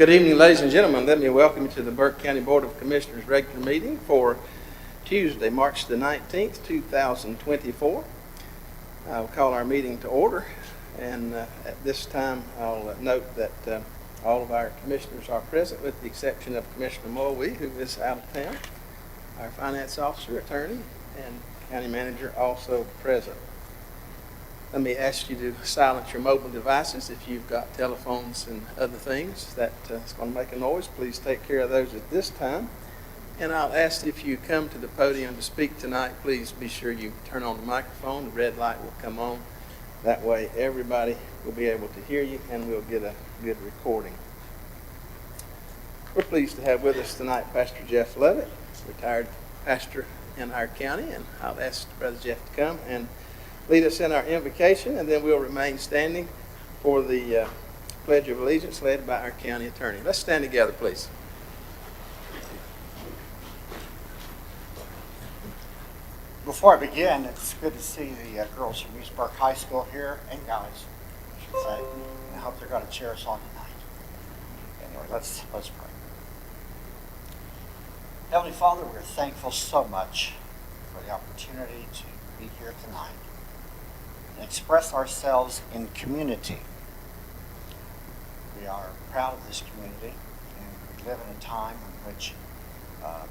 Good evening, ladies and gentlemen. Let me welcome you to the Burke County Board of Commissioners regular meeting for Tuesday, March the 19th, 2024. I'll call our meeting to order, and at this time I'll note that all of our commissioners are present with the exception of Commissioner Mulvey, who is out of town, our finance officer, attorney, and county manager also present. Let me ask you to silence your mobile devices. If you've got telephones and other things that is going to make a noise, please take care of those at this time. And I'll ask if you come to the podium to speak tonight, please be sure you turn on the microphone. The red light will come on. That way everybody will be able to hear you and we'll get a good recording. We're pleased to have with us tonight Pastor Jeff Lovett, retired pastor in our county, and I'll ask Brother Jeff to come and lead us in our invocation, and then we'll remain standing for the Pledge of Allegiance led by our county attorney. Let's stand together, please. Before I begin, it's good to see the girls from East Burke High School here, and guys, I should say. I hope they're going to cheer us on tonight. Anyway, let's pray. Heavenly Father, we're thankful so much for the opportunity to be here tonight and express ourselves in community. We are proud of this community, and we live in a time in which I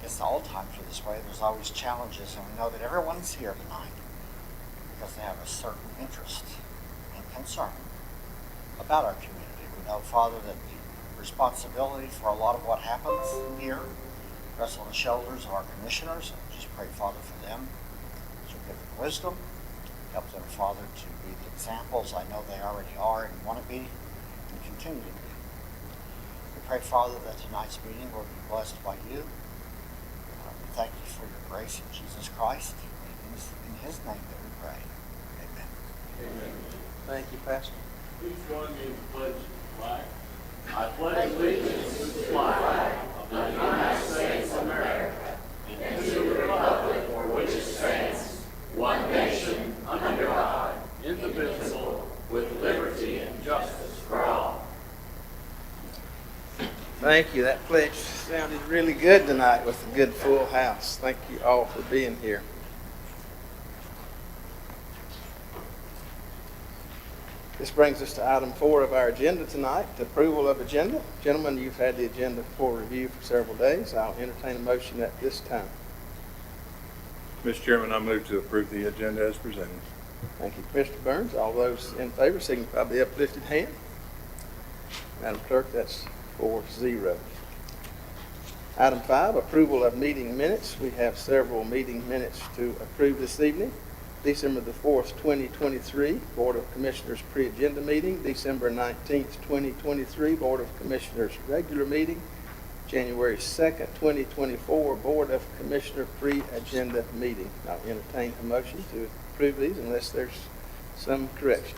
guess all times are this way. There's always challenges, and we know that everyone's here tonight because they have a certain interest and concern about our community. We know, Father, that the responsibility for a lot of what happens here rests on the shoulders of our commissioners. And just pray, Father, for them to give them wisdom, help them, Father, to be the examples I know they already are and want to be and continue to be. We pray, Father, that tonight's meeting will be blessed by you. Thank you for your grace in Jesus Christ. It is in his name that we pray. Amen. Amen. Thank you, Pastor. Please join me in the pledge of the flag. I pledge allegiance to the flag of the United States of America and to the republic for which it stands, one nation, under God, indivisible, with liberty and justice for all. Thank you. That pledge sounded really good tonight with a good full house. Thank you all for being here. This brings us to item 4 of our agenda tonight, the approval of agenda. Gentlemen, you've had the agenda for review for several days. I'll entertain a motion at this time. Mr. Chairman, I move to approve the agenda as presented. Thank you, Commissioner Burns. All those in favor signify by the uplifted hand. Madam Clerk, that's 4-0. Item 5, approval of meeting minutes. We have several meeting minutes to approve this evening. December the 4th, 2023, Board of Commissioners pre-agenda meeting. December 19th, 2023, Board of Commissioners regular meeting. January 2nd, 2024, Board of Commissioner pre-agenda meeting. I'll entertain a motion to approve these unless there's some correction.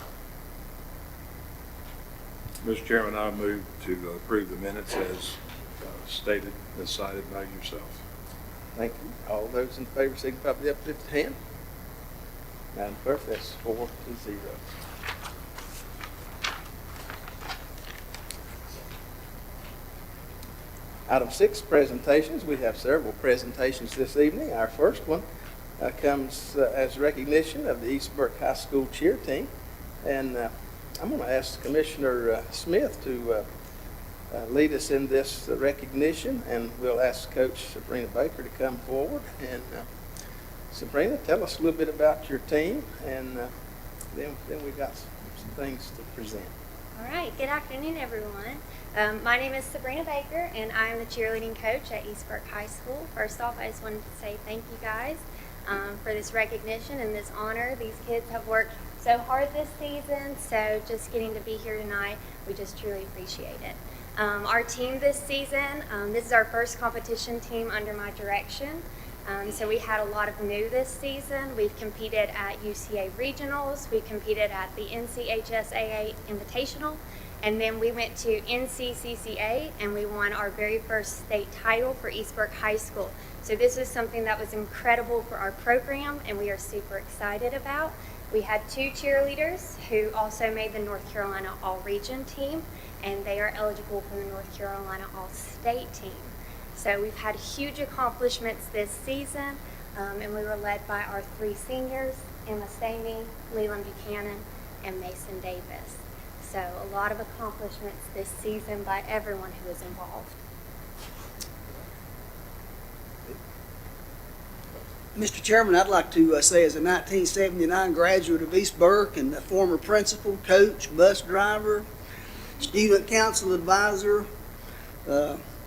Mr. Chairman, I move to approve the minutes as stated and cited by yourself. Thank you. All those in favor signify by the uplifted hand. Madam Clerk, that's 4-0. Item 6, presentations. We have several presentations this evening. Our first one comes as recognition of the East Burke High School cheer team. And I'm going to ask Commissioner Smith to lead us in this recognition, and we'll ask Coach Sabrina Baker to come forward. And Sabrina, tell us a little bit about your team, and then we've got some things to present. All right. Good afternoon, everyone. My name is Sabrina Baker, and I am the cheerleading coach at East Burke High School. First off, I just wanted to say thank you guys for this recognition and this honor. These kids have worked so hard this season, so just getting to be here tonight, we just truly appreciate it. Our team this season, this is our first competition team under my direction. So we had a lot of new this season. We've competed at UCA Regionals. We competed at the NCHSAA Invitational. And then we went to NCCCA and we won our very first state title for East Burke High School. So this was something that was incredible for our program and we are super excited about. We had 2 cheerleaders who also made the North Carolina All-Region team, and they are eligible for the North Carolina All-State team. So we've had huge accomplishments this season, and we were led by our 3 seniors, Emma Samey, Leland Buchanan, and Mason Davis. So a lot of accomplishments this season by everyone who was involved. Mr. Chairman, I'd like to say as a 1979 graduate of East Burke and a former principal, coach, bus driver, student council advisor,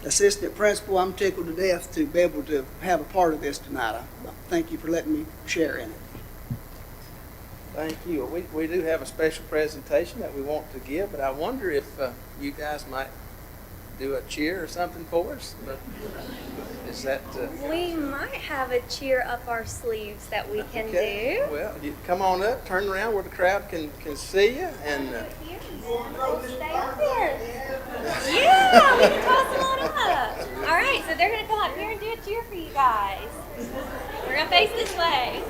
assistant principal, I'm tickled to death to be able to have a part of this tonight. Thank you for letting me share in it. Thank you. We do have a special presentation that we want to give, but I wonder if you guys might do a cheer or something for us. But is that? We might have a cheer up our sleeves that we can do. Well, you come on up, turn around where the crowd can see you, and Stay up there. Yeah, we can toss them on up. All right, so they're going to come up here and do a cheer for you guys. We're going to face this way.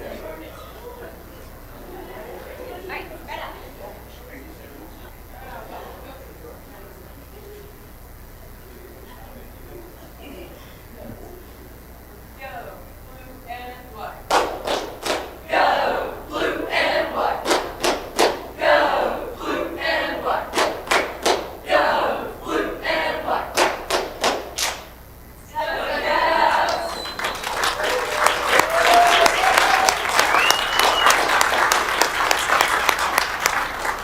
All right, right up.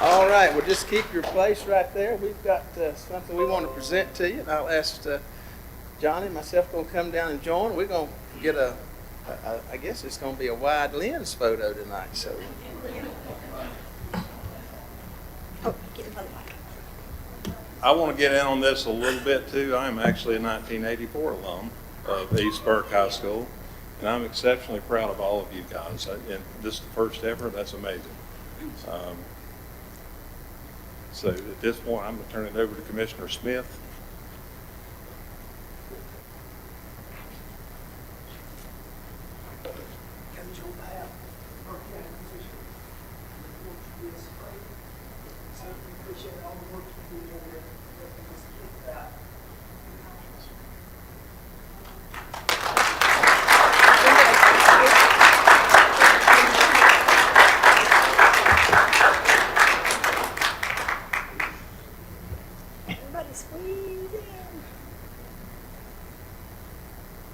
all right. Well, just keep your place right there. We've got something we want to present to you. And I'll ask Johnny and myself going to come down and join. We're going to get I guess it's going to be a wide lens photo tonight. So. I want to get in on this a little bit too. I'm actually a 1984 alum of East Burke High School, and I'm exceptionally proud of all of you guys. And this is the first ever. That's amazing. So at this point, I'm going to turn it over to Commissioner Smith.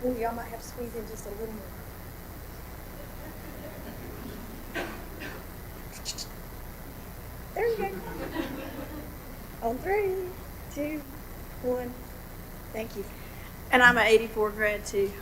Oh, y'all might have to squeeze in just a little more. There you go. On 3, 2, 1. Thank you. And I'm an 84 grad too.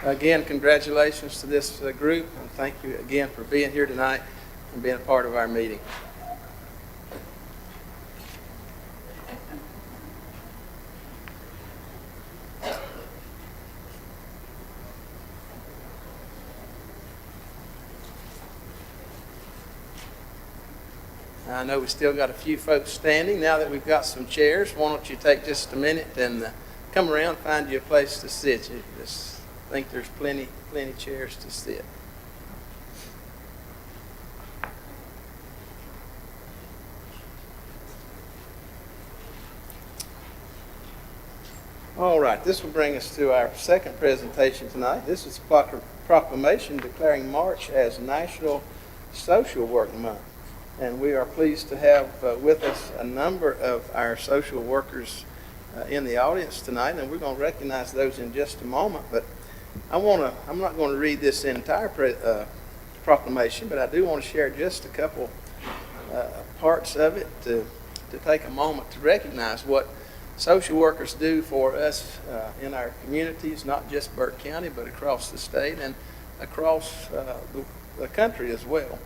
Again, congratulations to this group, and thank you again for being here tonight and being a part of our meeting. I know we still got a few folks standing. Now that we've got some chairs, why don't you take just a minute and come around, find you a place to sit. I think there's plenty chairs to sit. All right, this will bring us to our second presentation tonight. This is a proclamation declaring March as National Social Work Month. And we are pleased to have with us a number of our social workers in the audience tonight, and we're going to recognize those in just a moment. But I'm not going to read this entire proclamation, but I do want to share just a couple parts of it to take a moment to recognize what social workers do for us in our communities, not just Burke County, but across the state and across the country as well.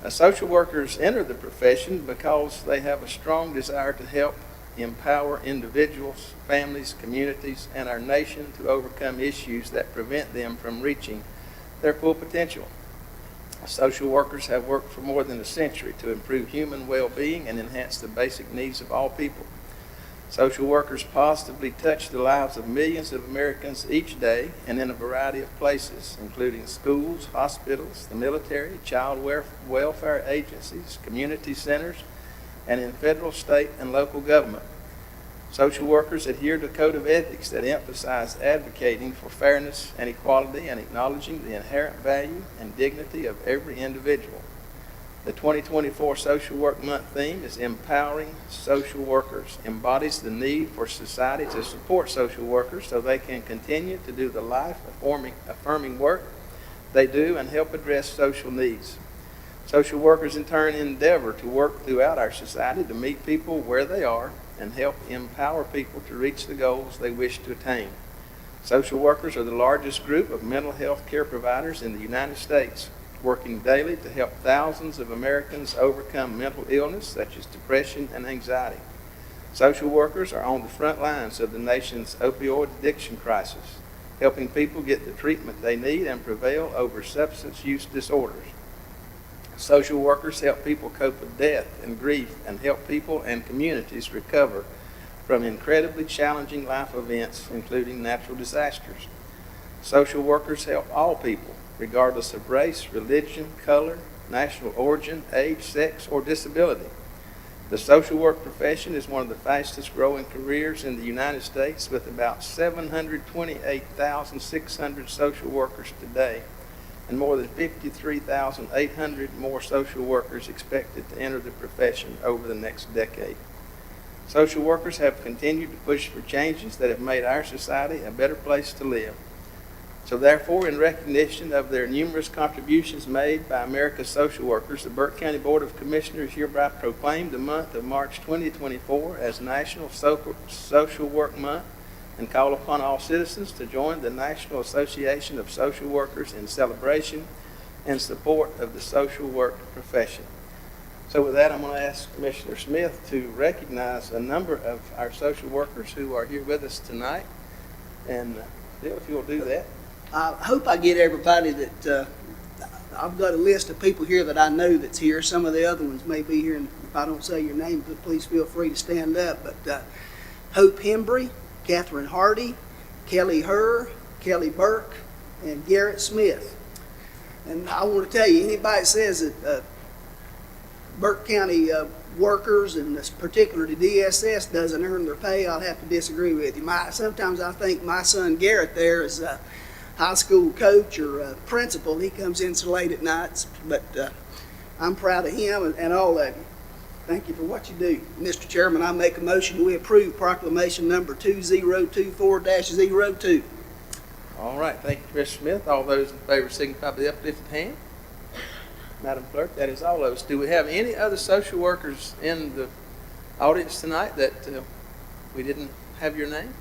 Social workers enter the profession because they have a strong desire to help empower individuals, families, communities, and our nation to overcome issues that prevent them from reaching their full potential. Social workers have worked for more than a century to improve human well-being and enhance the basic needs of all people. Social workers positively touch the lives of millions of Americans each day and in a variety of places, including schools, hospitals, the military, child welfare agencies, community centers, and in federal, state, and local government. Social workers adhere to a code of ethics that emphasize advocating for fairness and equality and acknowledging the inherent value and dignity of every individual. The 2024 Social Work Month theme is Empowering Social Workers, embodies the need for society to support social workers so they can continue to do the life-affirming work they do and help address social needs. Social workers in turn endeavor to work throughout our society to meet people where they are and help empower people to reach the goals they wish to attain. Social workers are the largest group of mental health care providers in the United States, working daily to help thousands of Americans overcome mental illness such as depression and anxiety. Social workers are on the front lines of the nation's opioid addiction crisis, helping people get the treatment they need and prevail over substance use disorders. Social workers help people cope with death and grief and help people and communities recover from incredibly challenging life events, including natural disasters. Social workers help all people, regardless of race, religion, color, national origin, age, sex, or disability. The social work profession is one of the fastest growing careers in the United States, with about 728,600 social workers today, and more than 53,800 more social workers expected to enter the profession over the next decade. Social workers have continued to push for changes that have made our society a better place to live. So therefore, in recognition of their numerous contributions made by America's social workers, the Burke County Board of Commissioners hereby proclaimed the month of March 2024 as National Social Work Month and call upon all citizens to join the National Association of Social Workers in celebration and support of the social work profession. So with that, I'm going to ask Commissioner Smith to recognize a number of our social workers who are here with us tonight. And Bill, if you'll do that. I hope I get everybody that, I've got a list of people here that I know that's here. Some of the other ones may be here, and if I don't say your name, please feel free to stand up. But Hope Hembry, Catherine Hardy, Kelly Herr, Kelly Burke, and Garrett Smith. And I want to tell you, anybody that says that Burke County workers, and particularly DSS, doesn't earn their pay, I'll have to disagree with you. Sometimes I think my son Garrett there is a high school coach or a principal. He comes in so late at nights, but I'm proud of him and all of you. Thank you for what you do. Mr. Chairman, I make a motion we approve proclamation number 2024-02. All right, thank you, Commissioner Smith. All those in favor signify by the uplifted hand. Madam Clerk, that is all of us. Do we have any other social workers in the audience tonight that we didn't have your name?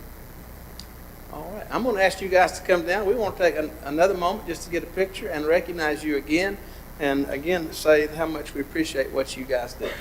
All right, I'm going to ask you guys to come down. We want to take another moment just to get a picture and recognize you again, and again say how much we appreciate what you guys do.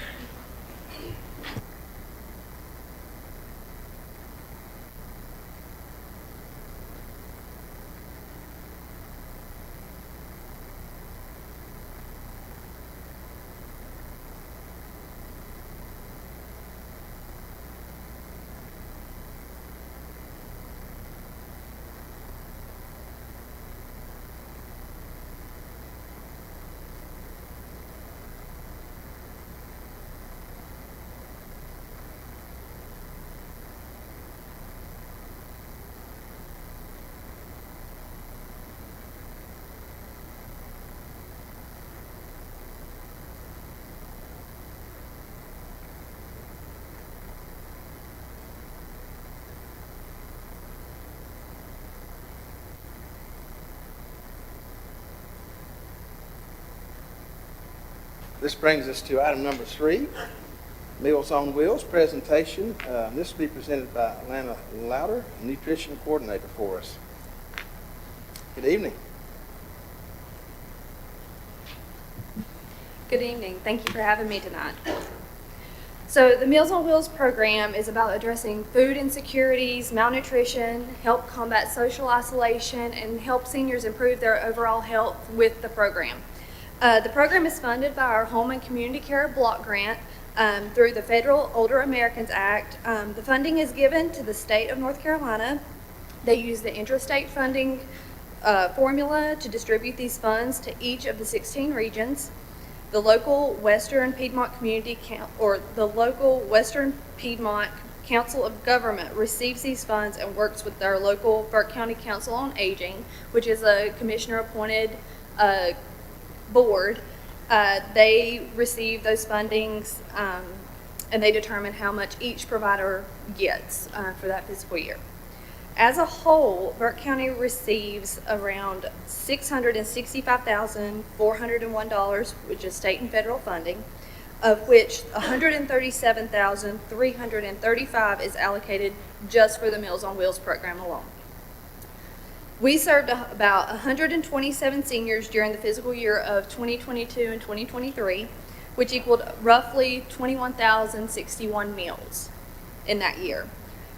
This brings us to item number 3, Meals on Wheels presentation. This will be presented by Alana Louder, nutrition coordinator for us. Good evening. Good evening. Thank you for having me tonight. So the Meals on Wheels program is about addressing food insecurities, malnutrition, help combat social isolation, and help seniors improve their overall health with the program. The program is funded by our Home and Community Care Block Grant through the Federal Older Americans Act. The funding is given to the state of North Carolina. They use the intrastate funding formula to distribute these funds to each of the 16 regions. The local Western Piedmont Council of Government receives these funds and works with our local Burke County Council on Aging, which is a commissioner-appointed board. They receive those fundings and they determine how much each provider gets for that fiscal year. As a whole, Burke County receives around $665,401, which is state and federal funding, of which $137,335 is allocated just for the Meals on Wheels program alone. We served about 127 seniors during the fiscal year of 2022 and 2023, which equaled roughly 21,061 meals in that year.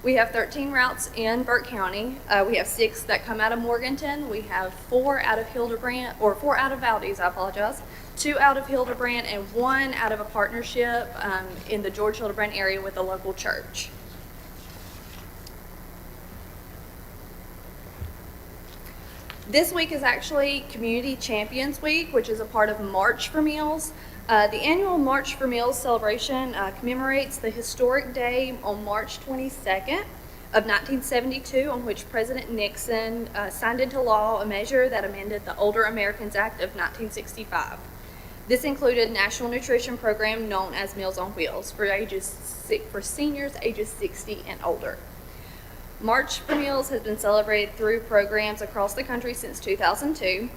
We have 13 routes in Burke County. We have 6 that come out of Morganton. We have 4 out of Hildebrand, or 4 out of Valdez, I apologize. 2 out of Hildebrand and 1 out of a partnership in the George Hildebrand area with a local church. This week is actually Community Champions Week, which is a part of March for Meals. The annual March for Meals celebration commemorates the historic day on March 22nd of 1972, on which President Nixon signed into law a measure that amended the Older Americans Act of 1965. This included a national nutrition program known as Meals on Wheels for seniors ages 60 and older. March for Meals has been celebrated through programs across the country since 2002.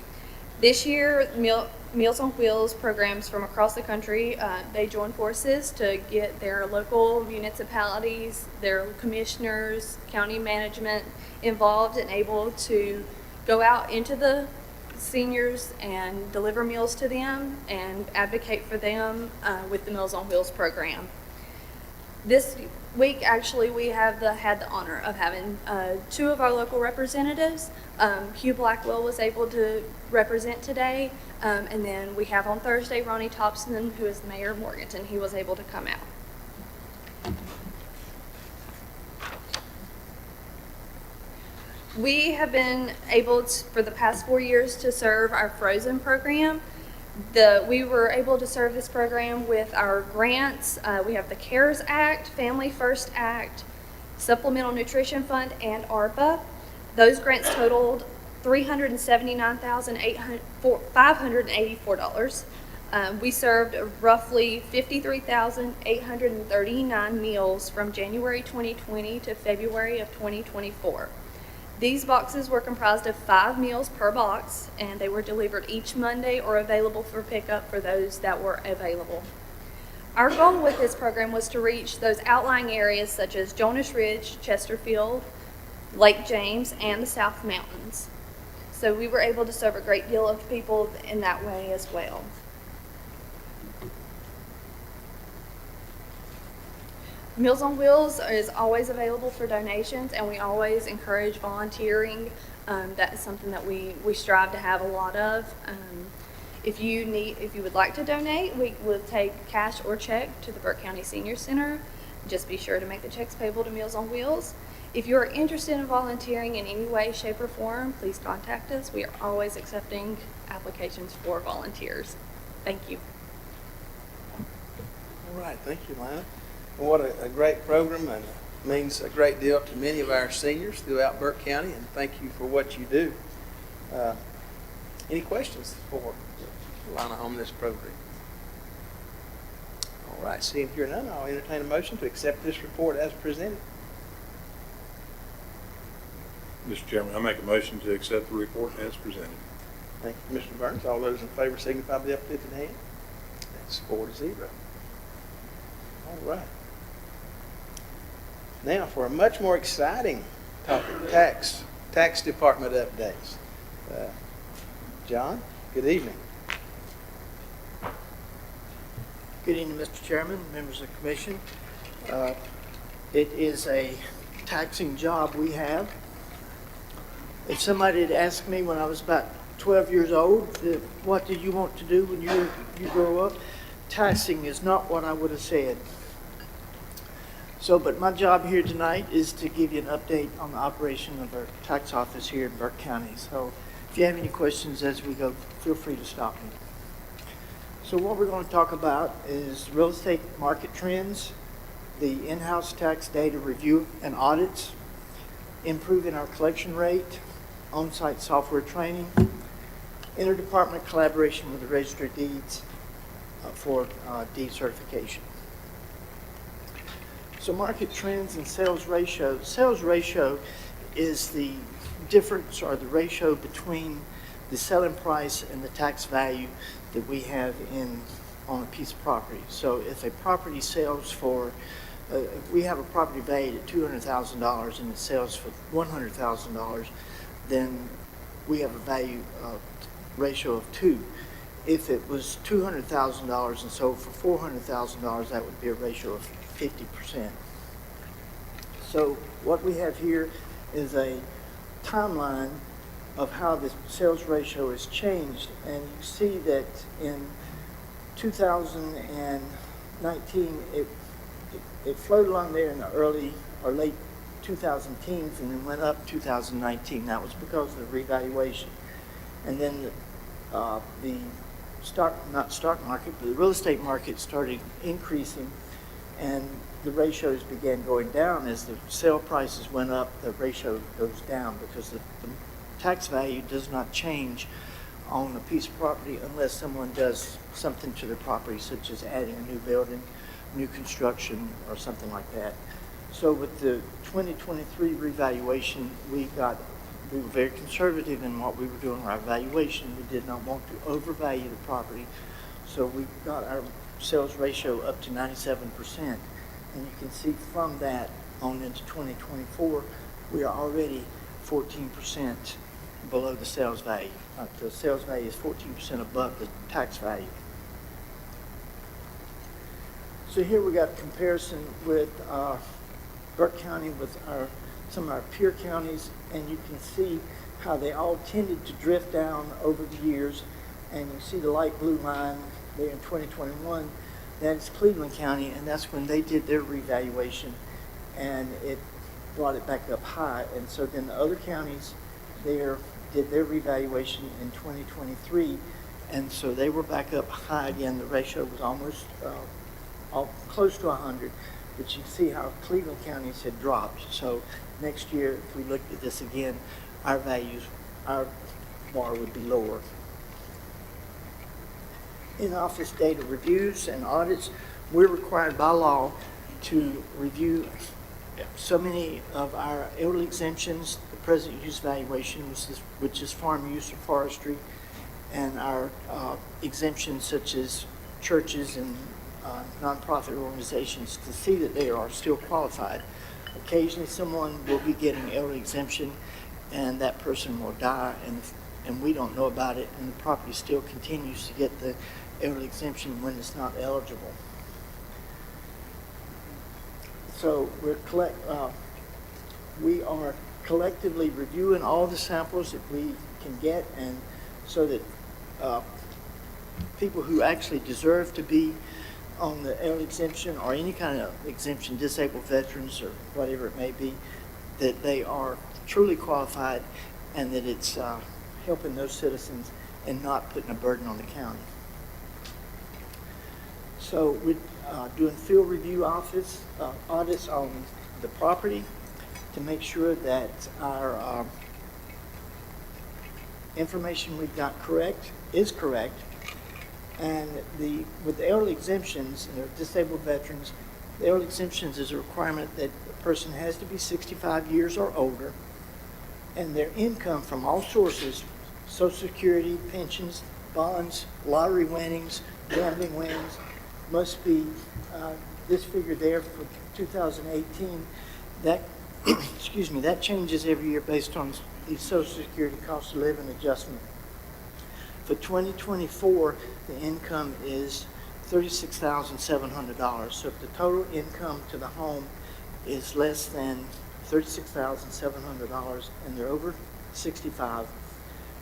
This year, Meals on Wheels programs from across the country, they join forces to get their local municipalities, their commissioners, county management involved and able to go out into the seniors and deliver meals to them and advocate for them with the Meals on Wheels program. This week, actually, we have had the honor of having 2 of our local representatives. Hugh Blackwell was able to represent today, and then we have on Thursday Ronnie Thompson, who is the mayor of Morganton. He was able to come out. We have been able to, for the past 4 years, to serve our Frozen program. We were able to serve this program with our grants. We have the CARES Act, Family First Act, Supplemental Nutrition Fund, and ARPA. Those grants totaled $379,584. We served roughly 53,839 meals from January 2020 to February of 2024. These boxes were comprised of 5 meals per box, and they were delivered each Monday or available for pickup for those that were available. Our goal with this program was to reach those outlying areas such as Jonas Ridge, Chesterfield, Lake James, and the South Mountains. So we were able to serve a great deal of people in that way as well. Meals on Wheels is always available for donations, and we always encourage volunteering. That is something that we strive to have a lot of. If you would like to donate, we will take cash or check to the Burke County Senior Center. Just be sure to make the checks payable to Meals on Wheels. If you are interested in volunteering in any way, shape, or form, please contact us. We are always accepting applications for volunteers. Thank you. All right, thank you, Lana. Well, what a great program, and means a great deal to many of our seniors throughout Burke County, and thank you for what you do. Any questions for Lana on this program? All right, seeing here none, I'll entertain a motion to accept this report as presented. Mr. Chairman, I make a motion to accept the report as presented. Thank you, Mr. Burns. All those in favor signify by the uplifted hand. It's 4-0. All right. Now for a much more exciting topic, tax department updates. John, good evening. Good evening, Mr. Chairman, members of the commission. It is a taxing job we have. If somebody had asked me when I was about 12 years old, what do you want to do when you grow up? Taxing is not what I would have said. So, but my job here tonight is to give you an update on the operation of our tax office here in Burke County. So if you have any questions as we go, feel free to stop me. So what we're going to talk about is real estate market trends, the in-house tax data review and audits, improving our collection rate, on-site software training, interdepartmental collaboration with the Register of Deeds for deed certification. So market trends and sales ratio. Sales ratio is the difference or the ratio between the selling price and the tax value that we have on a piece of property. So if a property sells for, if we have a property valued at $200,000 and it sells for $100,000, then we have a value ratio of 2. If it was $200,000 and sold for $400,000, that would be a ratio of 50%. So what we have here is a timeline of how the sales ratio has changed, and you see that in 2019 it floated along there in the early or late 2010s and then went up 2019. That was because of the revaluation, and then the real estate market started increasing, and the ratios began going down. As the sale prices went up, the ratio goes down because the tax value does not change on a piece of property unless someone does something to the property, such as adding a new building, new construction, or something like that. So with the 2023 revaluation, we were very conservative in what we were doing our valuation. We did not want to overvalue the property. So we got our sales ratio up to 97%. And you can see from that on into 2024, we are already 14% below the sales value. The sales value is 14% above the tax value. So here we got a comparison with Burke County with some of our peer counties, and you can see how they all tended to drift down over the years. And you see the light blue line there in 2021. That's Cleveland County, and that's when they did their revaluation, and it brought it back up high. And so then the other counties there did their revaluation in 2023, and so they were back up high again. The ratio was almost close to 100, but you can see how Cleveland counties had dropped. So next year, if we looked at this again, our bar would be lower. In-office data reviews and audits, we're required by law to review so many of our elderly exemptions, the present use valuation, which is farm use or forestry, and our exemptions such as churches and nonprofit organizations, to see that they are still qualified. Occasionally someone will be getting elderly exemption and that person will die, and we don't know about it, and the property still continues to get the elderly exemption when it's not eligible. So we are collectively reviewing all the samples that we can get, and so that people who actually deserve to be on the elderly exemption or any kind of exemption, disabled veterans or whatever it may be, that they are truly qualified and that it's helping those citizens and not putting a burden on the county. So we're doing field review audits on the property to make sure that our information we've got is correct. And with the elderly exemptions and the disabled veterans, the elderly exemptions is a requirement that the person has to be 65 years or older, and their income from all sources, Social Security, pensions, bonds, lottery winnings, gambling wins must be this figure there for 2018. That, excuse me, that changes every year based on the Social Security cost of living adjustment. For 2024, the income is $36,700. So if the total income to the home is less than $36,700 and they're over 65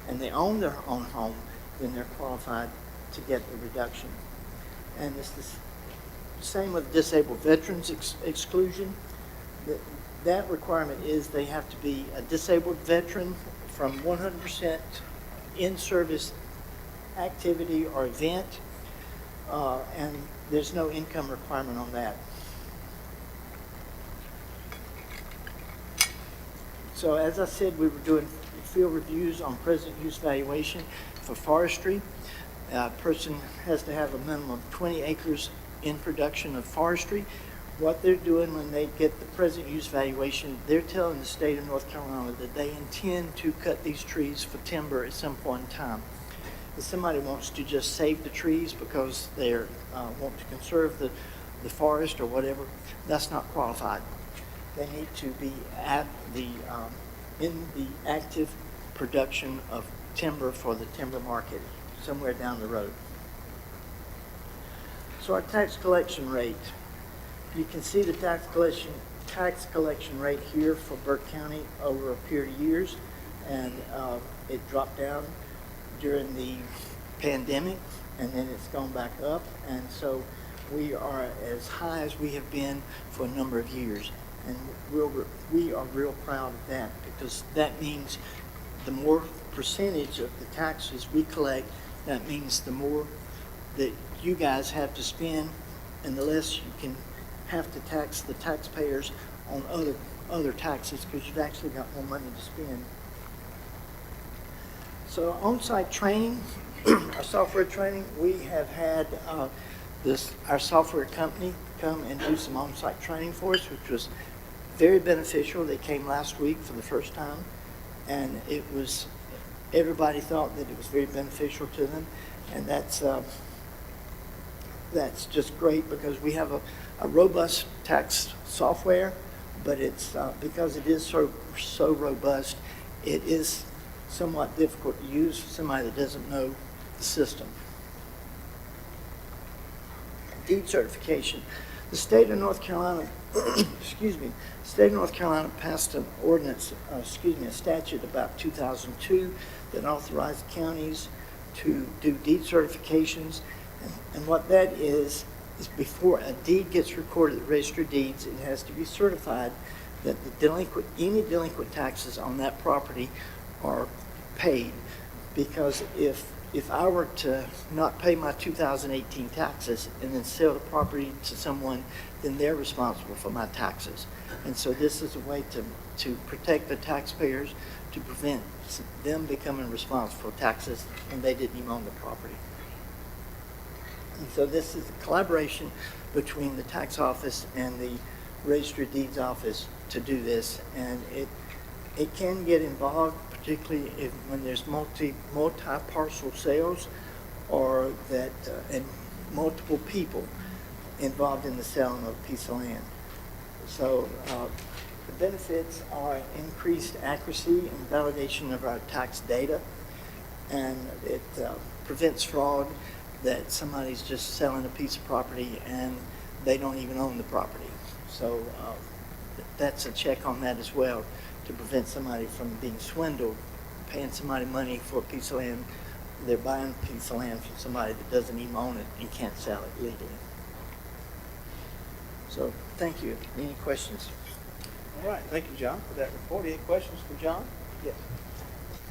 and they own their own home, then they're qualified to get the reduction. And it's the same with disabled veterans exclusion. That requirement is they have to be a disabled veteran from 100% in-service activity or event, and there's no income requirement on that. So as I said, we were doing field reviews on present use valuation for forestry. A person has to have a minimum of 20 acres in production of forestry. What they're doing when they get the present use valuation, they're telling the state of North Carolina that they intend to cut these trees for timber at some point in time. If somebody wants to just save the trees because they want to conserve the forest or whatever, that's not qualified. They need to be at the in the active production of timber for the timber market somewhere down the road. So our tax collection rate, you can see the tax collection rate here for Burke County over a period of years, and it dropped down during the pandemic, and then it's gone back up, and so we are as high as we have been for a number of years, and we are real proud of that, because that means the more percentage of the taxes we collect, that means the more that you guys have to spend, and the less you can have to tax the taxpayers on other taxes, because you've actually got more money to spend. So on-site training, our software training, we have had our software company come and do some on-site training for us, which was very beneficial. They came last week for the first time, and everybody thought that it was very beneficial to them, and that's just great, because we have a robust tax software, but it's because it is so robust, it is somewhat difficult to use for somebody that doesn't know the system. Deed certification. The state of North Carolina, excuse me, the state of North Carolina passed an ordinance, a statute about 2002 that authorized counties to do deed certifications. And what that is before a deed gets recorded at the Registry of Deeds, it has to be certified that any delinquent taxes on that property are paid. Because if I were to not pay my 2018 taxes and then sell the property to someone, then they're responsible for my taxes. And so this is a way to protect the taxpayers, to prevent them becoming responsible for taxes when they didn't even own the property. And so this is a collaboration between the tax office and the Registry of Deeds office to do this, and it can get involved, particularly when there's multi-parcel sales, or that and multiple people involved in the selling of a piece of land. So the benefits are increased accuracy and validation of our tax data, and it prevents fraud, that somebody's just selling a piece of property and they don't even own the property. So that's a check on that as well, to prevent somebody from being swindled, paying somebody money for a piece of land. They're buying a piece of land from somebody that doesn't even own it and can't sell it legally. So thank you. Any questions? All right, thank you, John, for that report. Any questions for John? Yes.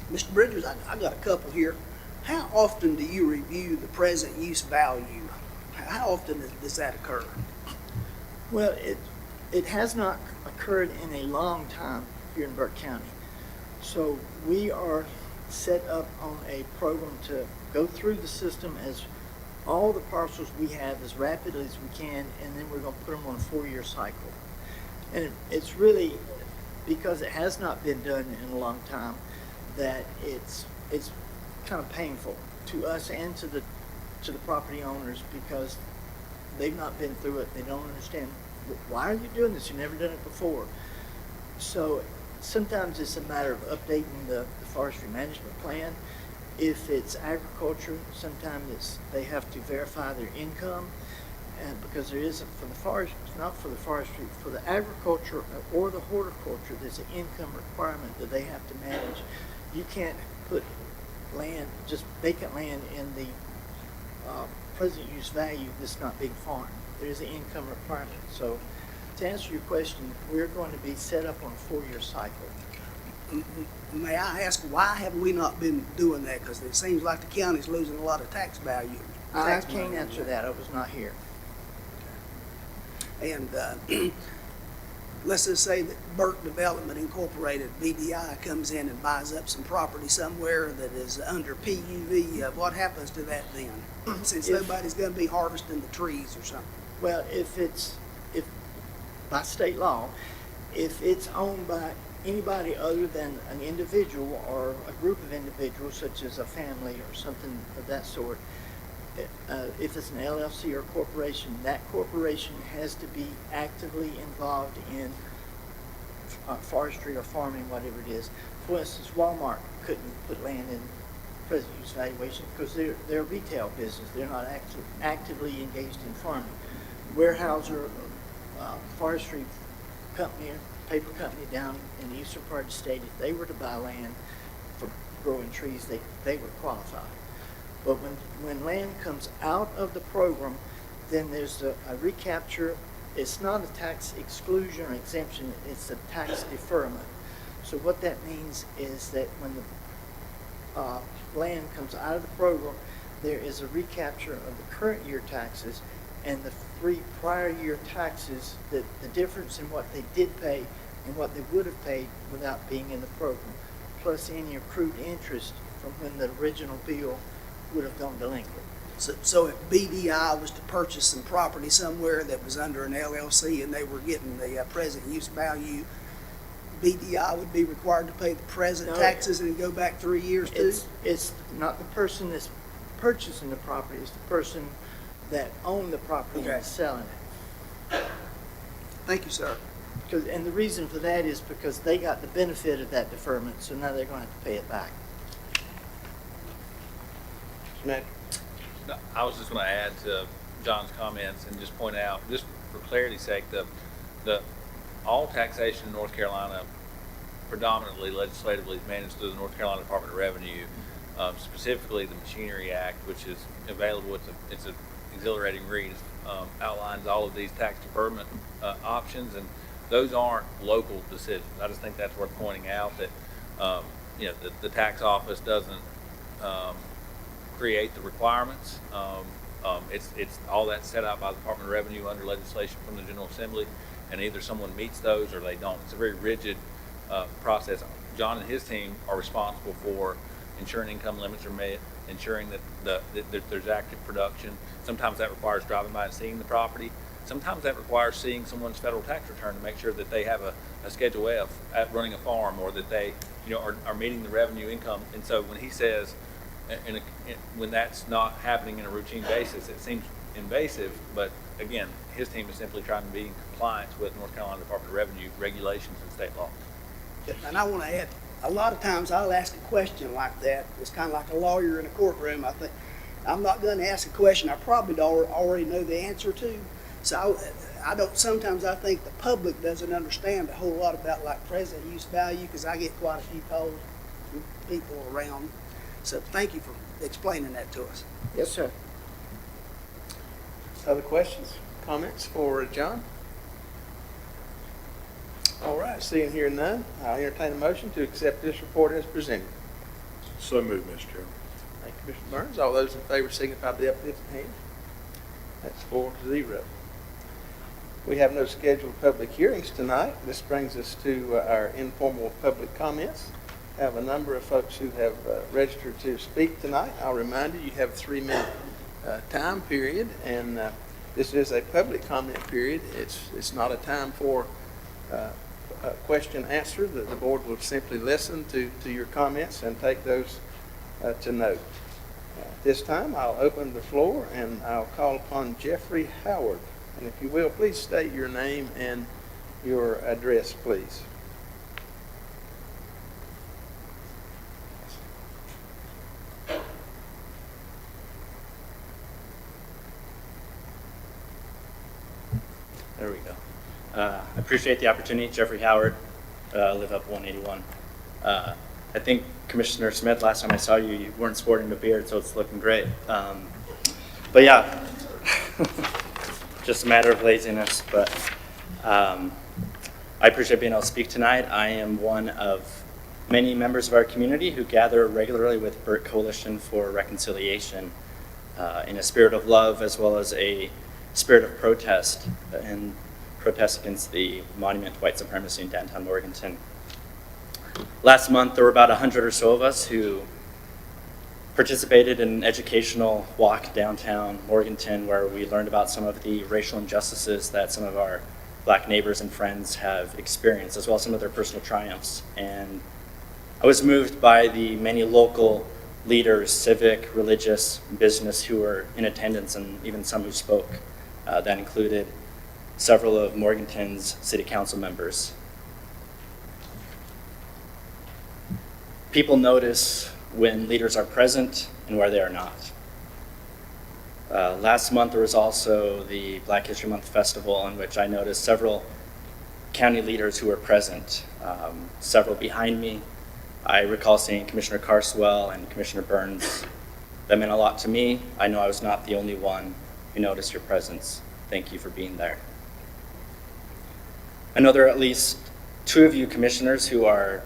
Mr. Bridgers, I got a couple here. How often do you review the present use value? How often does that occur? Well, it has not occurred in a long time here in Burke County. So we are set up on a program to go through the system as all the parcels we have as rapidly as we can, and then we're going to put them on a 4-year cycle. And it's really, because it has not been done in a long time, that it's kind of painful to us and to the to the property owners because they've not been through it. They don't understand, why are you doing this? You've never done it before. So sometimes it's a matter of updating the forestry management plan. If it's agriculture, sometimes they have to verify their income. And because there isn't for the forest, not for the forestry, for the agriculture or the horticulture, there's an income requirement that they have to manage. You can't put land, just vacant land in the present use value that's not being farmed. There is an income requirement. So to answer your question, we're going to be set up on a 4-year cycle. May I ask, why have we not been doing that? Because it seems like the county's losing a lot of tax value. I tax can't money. answer that. I was not here. And let's just say that Burke Development Incorporated, BDI, comes in and buys up some property somewhere that is under PUV. What happens to that then? Since nobody's going to be harvesting the trees or something. Well, if by state law, if it's owned by anybody other than an individual or a group of individuals, such as a family or something of that sort, if it's an LLC or corporation, that corporation has to be actively involved in forestry or farming, whatever it is. For instance, Walmart couldn't put land in present use valuation because they're a retail business. They're not actively engaged in farming. Weyerhaeuser, forestry company, paper company down in the eastern part of the state, if they were to buy land for growing trees, they would qualify. But when land comes out of the program, then there's a recapture. It's not a tax exclusion or exemption, it's a tax deferment. So what that means is that when the land comes out of the program, there is a recapture of the current year taxes and the 3 prior year taxes, the difference in what they did pay and what they would have paid without being in the program, plus any accrued interest from when the original bill would have gone delinquent. So if BDI was to purchase some property somewhere that was under an LLC and they were getting the present use value, BDI would be required to pay the present taxes and go back 3 years too? It's not the person that's purchasing the property, it's the person that owned the property and is selling it. Thank you, sir. And the reason for that is because they got the benefit of that deferment, so now they're going to have to pay it back. Mr. Matt? No, I was just going to add to John's comments and just point out, just for clarity's sake, all taxation in North Carolina predominantly legislatively is managed through the North Carolina Department of Revenue, specifically the Machinery Act, which is available. It's an exhilarating read. Outlines all of these tax deferment options, and those aren't local decisions. I just think that's worth pointing out that the tax office doesn't create the requirements. It's all that's set out by the Department of Revenue under legislation from the General Assembly, and either someone meets those or they don't. It's a very rigid process. John and his team are responsible for ensuring income limits are met, ensuring that there's active production. Sometimes that requires driving by and seeing the property. Sometimes that requires seeing someone's federal tax return to make sure that they have a Schedule F at running a farm, or that they are meeting the revenue income. And so when he says, when that's not happening in a routine basis, it seems invasive, but again, his team is simply trying to be in compliance with North Carolina Department of Revenue regulations and state law. And I want to add, a lot of times I'll ask a question like that. It's kind of like a lawyer in a courtroom. I think I'm not going to ask a question I probably already know the answer to. So sometimes I think the public doesn't understand a whole lot about like present use value, because I get quite a few calls from people around. So thank you for explaining that to us. Yes, sir. Other questions, comments for John? All right, seeing here none, I'll entertain a motion to accept this report as presented. So moved, Mr. Chairman. Thank you, Mr. Burns. All those in favor signify by the uplifted hand. That's 4-0. We have no scheduled public hearings tonight. This brings us to our informal public comments. I have a number of folks who have registered to speak tonight. I'll remind you, you have a 3-minute time period, and this is a public comment period. It's not a time for a question answer. The board will simply listen to your comments and take those to note. This time, I'll open the floor and I'll call upon Jeffrey Howard. And if you will, please state your name and your address, please. There we go. I appreciate the opportunity. Jeffrey Howard, live up 181. I think Commissioner Smith, last time I saw you, you weren't sporting a beard, so it's looking great. But yeah, just a matter of laziness. But I appreciate being able to speak tonight. I am one of many members of our community who gather regularly with Burke Coalition for Reconciliation in a spirit of love as well as a spirit of protest and protest against the monument to white supremacy in downtown Morganton. Last month, there were about 100 or so of us who participated in an educational walk downtown Morganton where we learned about some of the racial injustices that some of our Black neighbors and friends have experienced, as well as some of their personal triumphs. And I was moved by the many local leaders, civic, religious, business, who were in attendance, and even some who spoke. That included several of Morganton's city council members. People notice when leaders are present and where they are not. Last month, there was also the Black History Month Festival, in which I noticed several county leaders who were present, several behind me. I recall seeing Commissioner Carswell and Commissioner Burns. That meant a lot to me. I know I was not the only one who noticed your presence. Thank you for being there. I know there are at least 2 of you commissioners who are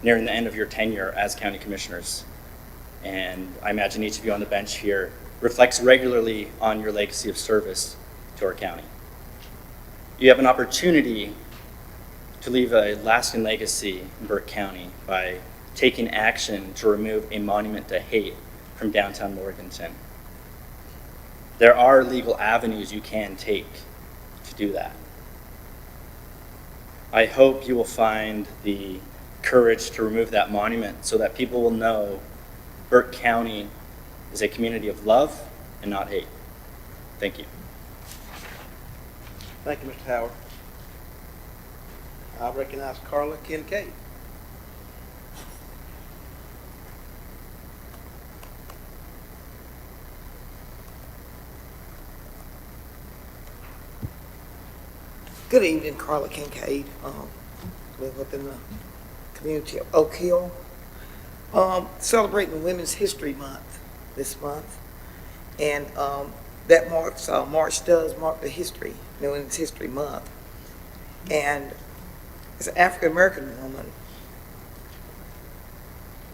nearing the end of your tenure as county commissioners. And I imagine each of you on the bench here reflects regularly on your legacy of service to our county. You have an opportunity to leave a lasting legacy in Burke County by taking action to remove a monument to hate from downtown Morganton. There are legal avenues you can take to do that. I hope you will find the courage to remove that monument so that people will know Burke County is a community of love and not hate. Thank you. Thank you, Mr. Howard. I recognize Carla Kincaid. Good evening, Carla Kincaid. Live up in the community of Oak Hill. Celebrating Women's History Month this month. And that marks, March does mark the history, Women's History Month. And as an African-American woman,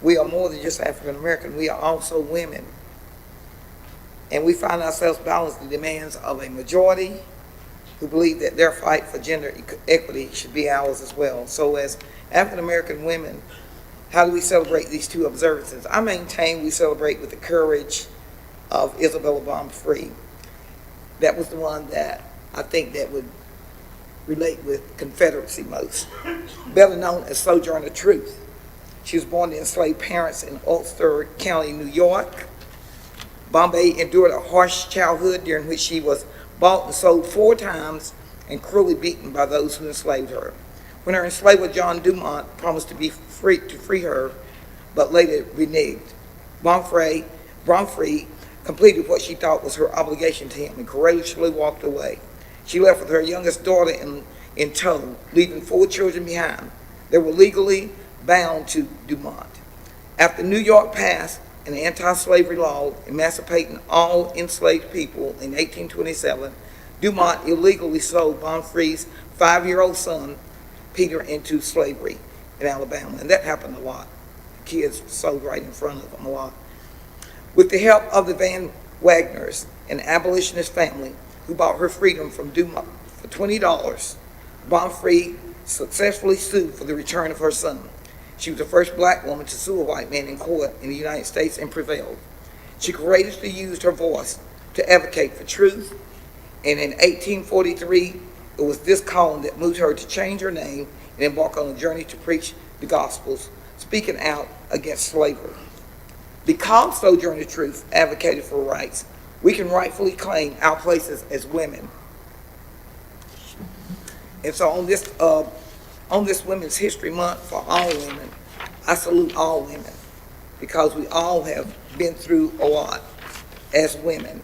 we are more than just African-American, we are also women. And we find ourselves balancing the demands of a majority who believe that their fight for gender equity should be ours as well. So as African-American women, how do we celebrate these 2 observances? I maintain we celebrate with the courage of Isabella Baumfree. That was the one that I think that would relate with Confederacy most. Better known as Sojourner Truth. She was born to enslaved parents in Ulster County, New York. Bombay endured a harsh childhood during which she was bought and sold 4 times and cruelly beaten by those who enslaved her. When her enslaver John Dumont promised to free her, but later reneged, Baumfree completed what she thought was her obligation to him and courageously walked away. She left with her youngest daughter in tow, leaving 4 children behind. They were legally bound to Dumont. After New York passed an anti-slavery law emancipating all enslaved people in 1827, Dumont illegally sold Baumfree's 5-year-old son, Peter, into slavery in Alabama. And that happened a lot. Kids sold right in front of them a lot. With the help of the Van Wagners, an abolitionist family who bought her freedom from Dumont for $20, Baumfree successfully sued for the return of her son. She was the first Black woman to sue a white man in court in the United States and prevailed. She courageously used her voice to advocate for truth, and in 1843, it was this calling that moved her to change her name and embark on a journey to preach the Gospels, speaking out against slavery. Because Sojourner Truth advocated for rights, we can rightfully claim our places as women. And so on this Women's History Month for all women, I salute all women because we all have been through a lot as women.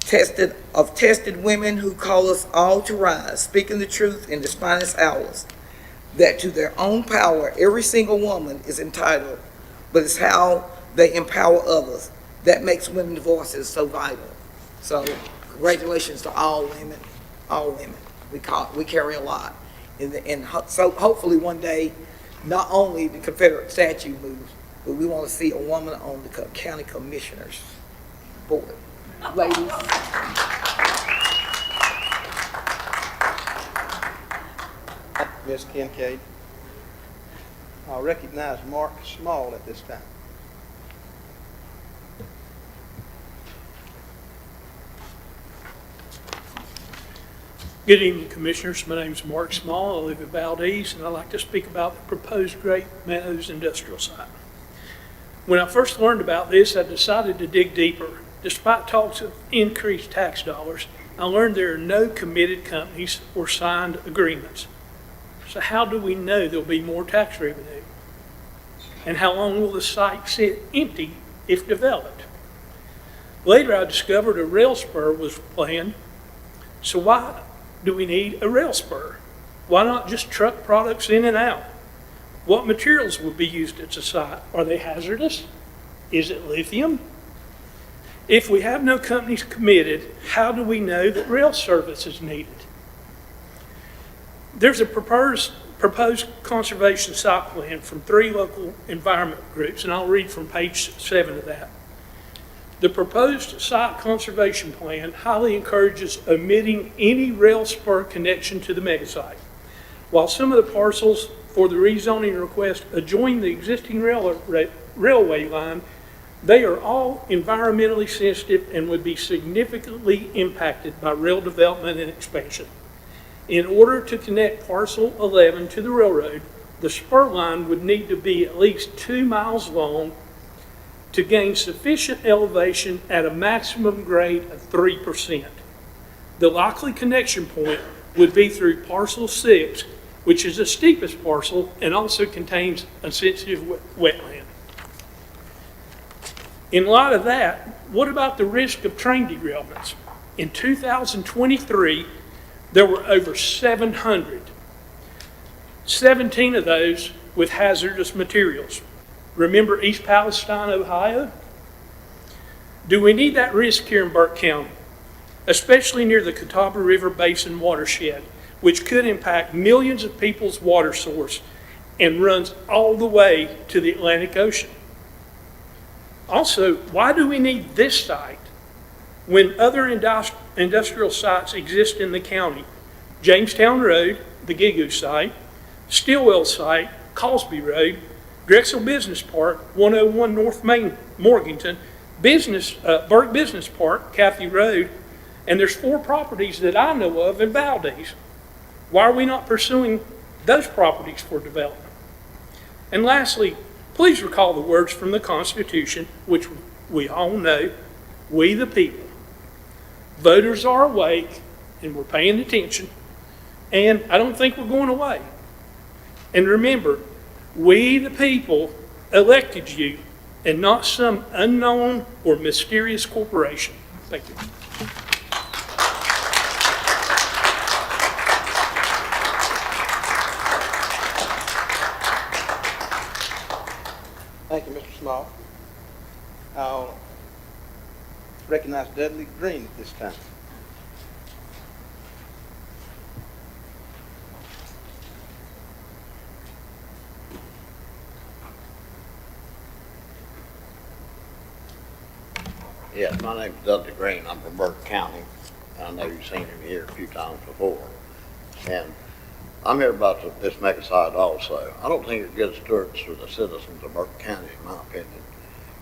Tested women who call us all to rise, speaking the truth in this finest hours, that to their own power every single woman is entitled, but it's how they empower others that makes women's voices so vital. So congratulations to all women, all women. We carry a lot. And so hopefully one day, not only the Confederate statue moves, but we want to see a woman on the county commissioners board. Ladies. Ms. Kincaid. I'll recognize Mark Small at this time. Good evening, Commissioners. My name is Mark Small. I live in Valdez, and I'd like to speak about the proposed Great Meadows industrial site. When I first learned about this, I decided to dig deeper. Despite talks of increased tax dollars, I learned there are no committed companies or signed agreements. So how do we know there'll be more tax revenue? And how long will the site sit empty if developed? Later, I discovered a rail spur was planned. So why do we need a rail spur? Why not just truck products in and out? What materials will be used at the site? Are they hazardous? Is it lithium? If we have no companies committed, how do we know that rail service is needed? There's a proposed conservation site plan from 3 local environment groups, and I'll read from page 7 of that. The proposed site conservation plan highly encourages omitting any rail spur connection to the megasite. While some of the parcels for the rezoning request adjoin the existing railway line, they are all environmentally sensitive and would be significantly impacted by rail development and expansion. In order to connect parcel 11 to the railroad, the spur line would need to be at least 2 miles long to gain sufficient elevation at a maximum grade of 3%. The likely connection point would be through parcel 6, which is the steepest parcel and also contains a sensitive wetland. In light of that, what about the risk of train derailments? In 2023, there were over 700, 17 of those with hazardous materials. Remember East Palestine, Ohio? Do we need that risk here in Burke County, especially near the Catawba River Basin watershed, which could impact millions of people's water source and runs all the way to the Atlantic Ocean? Also, why do we need this site when other industrial sites exist in the county? Jamestown Road, the Gigu site, Stillwell site, Cosby Road, Drexel Business Park, 101 North Main, Morganton, Burke Business Park, Cathy Road, and there's 4 properties that I know of in Valdez. Why are we not pursuing those properties for development? And lastly, please recall the words from the Constitution, which we all know, we the people. Voters are awake and we're paying attention, and I don't think we're going away. And remember, we the people elected you and not some unknown or mysterious corporation. Thank you. Thank you, Mr. Small. I'll recognize Dudley Green at this time. Yes, my name is Dudley Green. I'm from Burke County. I know you've seen him here a few times before. And I'm here about this mega site also. I don't think it's good stewards for the citizens of Burke County, in my opinion.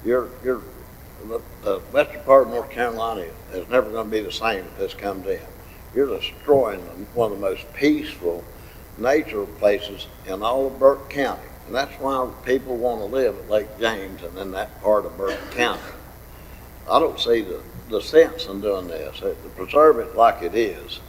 The western part of North Carolina is never going to be the same if this comes in. You're destroying one of the most peaceful nature places in all of Burke County. And that's why people want to live at Lake James and in that part of Burke County. I don't see the sense in doing this. To preserve it like it is.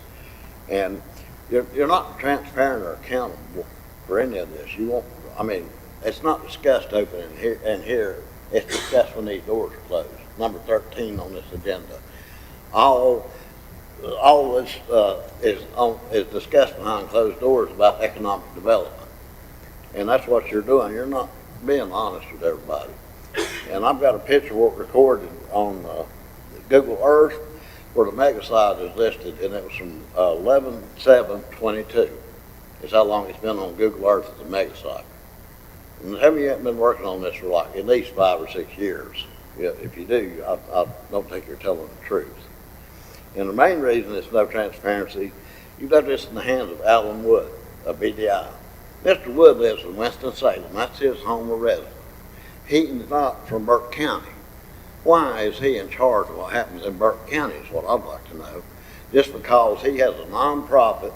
And you're not transparent or accountable for any of this. You won't, I mean, it's not discussed open in here. It's discussed when these doors are closed. Number 13 on this agenda. All this is discussed behind closed doors about economic development. And that's what you're doing. You're not being honest with everybody. And I've got a picture recorded on Google Earth where the mega site is listed, and it was from 11/7/22. Is how long it's been on Google Earth as a mega site. And have you been working on this for like at least 5 or 6 years? Yeah, if you do, I don't think you're telling the truth. And the main reason there's no transparency, you've left this in the hands of Alan Wood of BDI. Mr. Wood lives in Winston-Salem. That's his home of residence. He's not from Burke County. Why is he in charge of what happens in Burke County is what I'd like to know. Just because he has a nonprofit,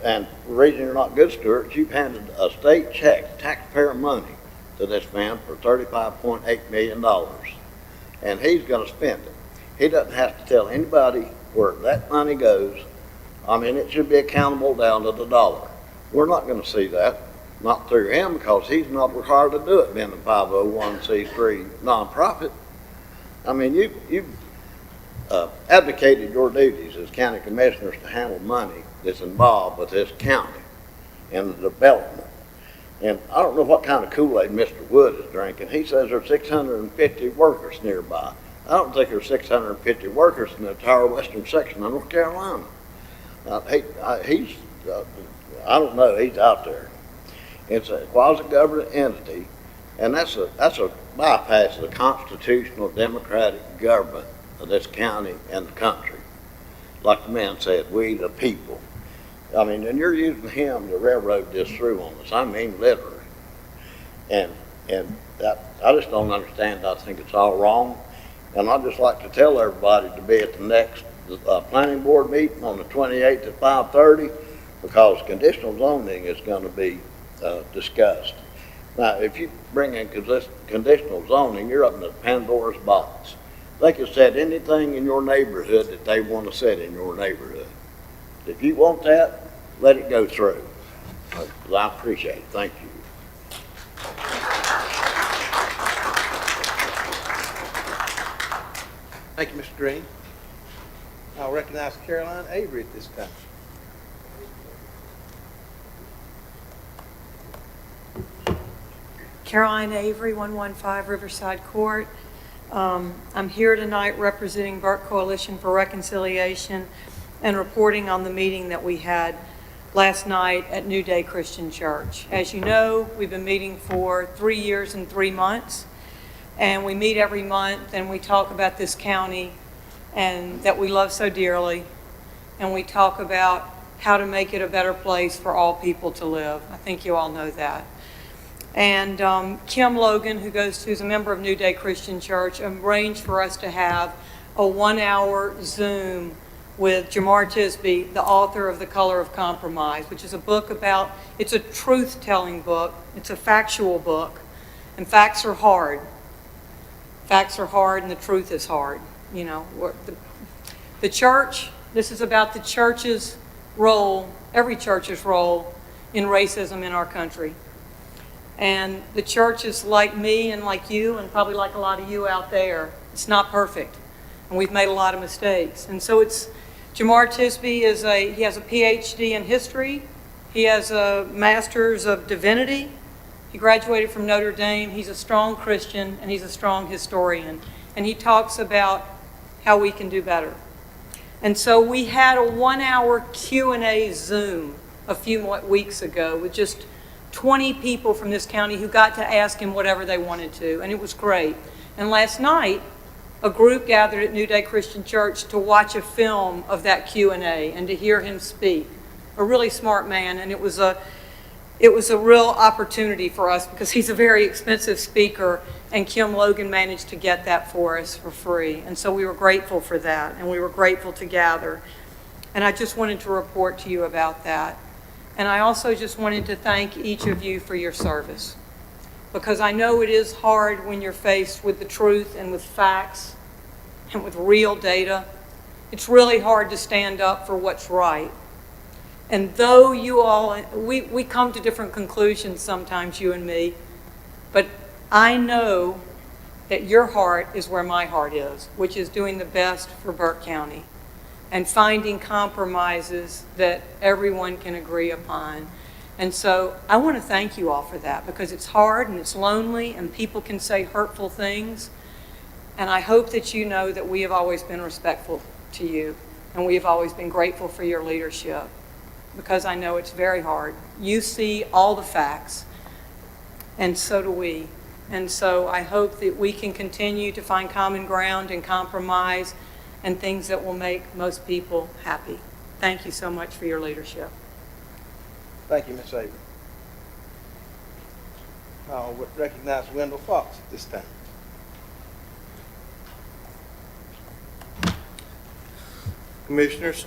and the reason you're not good stewards, you've handed a state check, taxpayer money, to this man for $35.8 million. And he's going to spend it. He doesn't have to tell anybody where that money goes. I mean, it should be accountable down to the dollar. We're not going to see that, not through him, because he's not required to do it being a 501c3 nonprofit. I mean, you've advocated your duties as county commissioners to handle money that's involved with this county and the development. And I don't know what kind of Kool-Aid Mr. Wood is drinking. He says there's 650 workers nearby. I don't think there's 650 workers in the entire western section of North Carolina. I don't know, he's out there. It's a quasi-government entity, and that's a bypass of the constitutional democratic government of this county and the country. Like the man said, we the people. I mean, and you're using him to railroad this through on us. I mean, literally. And that, I just don't understand. I think it's all wrong. And I'd just like to tell everybody to be at the next planning board meeting on the 28th at 5:30, because conditional zoning is going to be discussed. Now, if you bring in conditional zoning, you're up in the Pandora's box. They can set anything in your neighborhood that they want to set in your neighborhood. If you want that, let it go through. I appreciate it. Thank you. Thank you, Mr. Green. I'll recognize Caroline Avery at this time. Caroline Avery, 115 Riverside Court. I'm here tonight representing Burke Coalition for Reconciliation and reporting on the meeting that we had last night at New Day Christian Church. As you know, we've been meeting for 3 years and 3 months, and we meet every month and we talk about this county and that we love so dearly, and we talk about how to make it a better place for all people to live. I think you all know that. And Kim Logan, who's a member of New Day Christian Church, arranged for us to have a 1-hour Zoom with Jamar Tisby, the author of The Color of Compromise, which is a book about, it's a truth-telling book, it's a factual book, and facts are hard. Facts are hard and the truth is hard. You know, the church, this is about the church's role, every church's role in racism in our country. And the church is like me and like you and probably like a lot of you out there. It's not perfect. And we've made a lot of mistakes. And so Jamar Tisby he has a PhD in history. He has a master's of divinity. He graduated from Notre Dame. He's a strong Christian and he's a strong historian. And he talks about how we can do better. And so we had a 1-hour Q&A Zoom a few weeks ago with just 20 people from this county who got to ask him whatever they wanted to, and it was great. And last night, a group gathered at New Day Christian Church to watch a film of that Q&A and to hear him speak. A really smart man, and it was a real opportunity for us because he's a very expensive speaker, and Kim Logan managed to get that for us for free. And so we were grateful for that, and we were grateful to gather. And I just wanted to report to you about that. And I also just wanted to thank each of you for your service, because I know it is hard when you're faced with the truth and with facts and with real data. It's really hard to stand up for what's right. And though you all, we come to different conclusions sometimes, you and me, but I know that your heart is where my heart is, which is doing the best for Burke County and finding compromises that everyone can agree upon. And so I want to thank you all for that, because it's hard and it's lonely and people can say hurtful things. And I hope that you know that we have always been respectful to you and we have always been grateful for your leadership, because I know it's very hard. You see all the facts, and so do we. And so I hope that we can continue to find common ground and compromise and things that will make most people happy. Thank you so much for your leadership. Thank you, Ms. Avery. I'll recognize Wendell Fox at this time. Commissioners,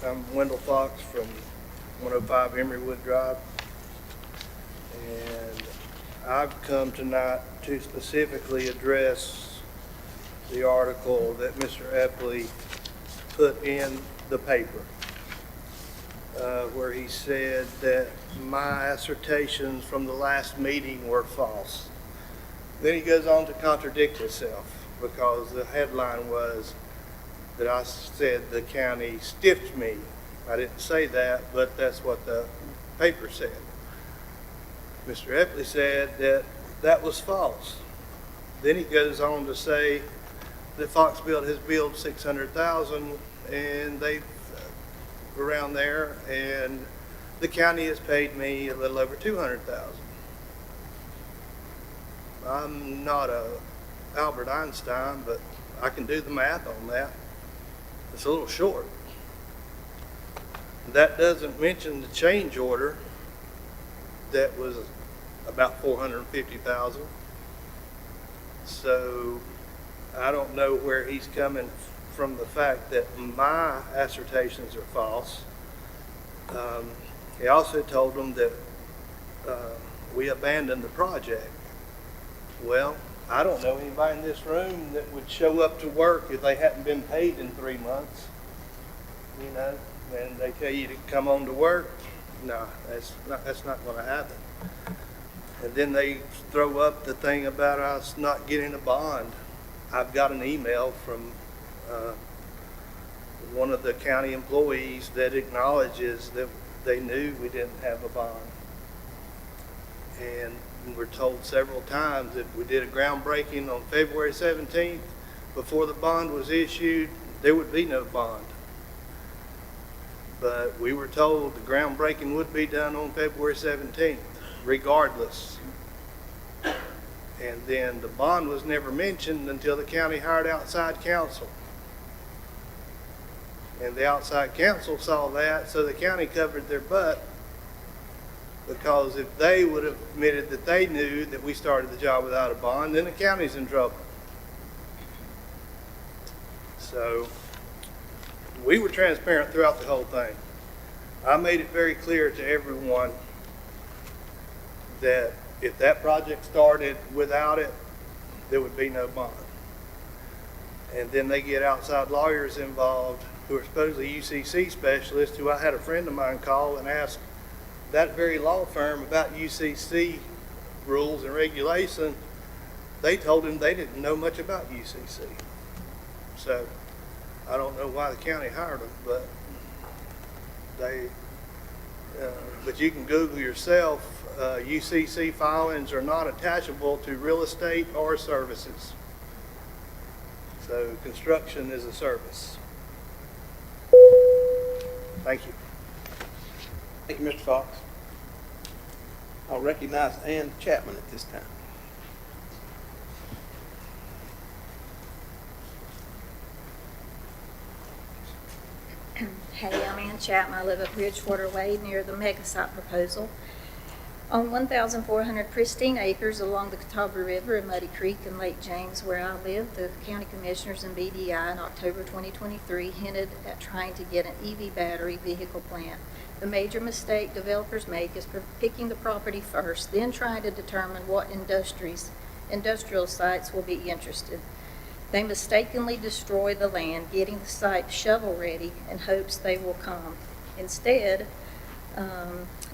I'm Wendell Fox from 105 Emerywood Drive, and I've come tonight to specifically address the article that Mr. Epley put in the paper, where he said that my assertions from the last meeting were false. Then he goes on to contradict himself, because the headline was that I said the county stiffed me. I didn't say that, but that's what the paper said. Mr. Epley said that that was false. Then he goes on to say that Foxville has billed $600,000 and they around there, and the county has paid me a little over $200,000. I'm not a Albert Einstein, but I can do the math on that. It's a little short. That doesn't mention the change order that was about $450,000. So I don't know where he's coming from the fact that my assertions are false. He also told them that we abandoned the project. Well, I don't know anybody in this room that would show up to work if they hadn't been paid in 3 months. You know, and they tell you to come on to work. No, that's not going to happen. And then they throw up the thing about us not getting a bond. I've got an email from one of the county employees that acknowledges that they knew we didn't have a bond. And we're told several times that we did a groundbreaking on February 17th. Before the bond was issued, there would be no bond. But we were told the groundbreaking would be done on February 17th, regardless. And then the bond was never mentioned until the county hired outside counsel. And the outside counsel saw that, so the county covered their butt, because if they would have admitted that they knew that we started the job without a bond, then the county's in trouble. So we were transparent throughout the whole thing. I made it very clear to everyone that if that project started without it, there would be no bond. And then they get outside lawyers involved who are supposedly UCC specialists, who I had a friend of mine call and ask that very law firm about UCC rules and regulation. They told him they didn't know much about UCC. So I don't know why the county hired them, but but you can Google yourself, UCC filings are not attachable to real estate or services. So construction is a service. Thank you. Thank you, Mr. Fox. I'll recognize Ann Chapman at this time. Hey, I'm Ann Chapman. I live at Bridgewater Way near the Mega Site proposal. On 1,400 pristine acres along the Catawba River and Muddy Creek and Lake James, where I live, the county commissioners and BDI in October 2023 hinted at trying to get an EV battery vehicle plant. The major mistake developers make is picking the property first, then trying to determine what industrial sites will be interested. They mistakenly destroy the land, getting the site shovel-ready in hopes they will come. Instead,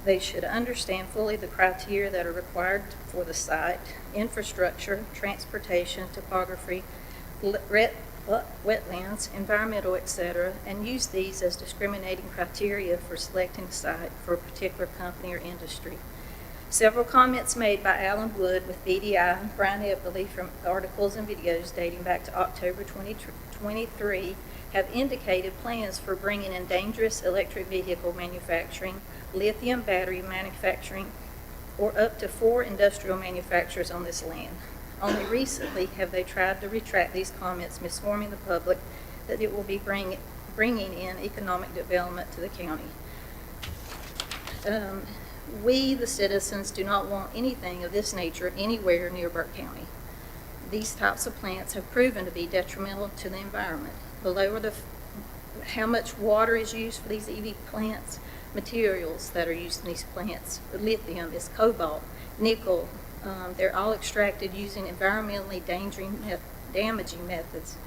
they should understand fully the criteria that are required for the site: infrastructure, transportation, topography, wetlands, environmental, etc., and use these as discriminating criteria for selecting a site for a particular company or industry. Several comments made by Alan Wood with BDI and Brian Eberly from articles and videos dating back to October 2023 have indicated plans for bringing in dangerous electric vehicle manufacturing, lithium battery manufacturing, or up to 4 industrial manufacturers on this land. Only recently have they tried to retract these comments, misinforming the public that it will be bringing in economic development to the county. We, the citizens, do not want anything of this nature anywhere near Burke County. These types of plants have proven to be detrimental to the environment. Below are how much water is used for these EV plants, materials that are used in these plants. The lithium is cobalt, nickel. They're all extracted using environmentally damaging methods.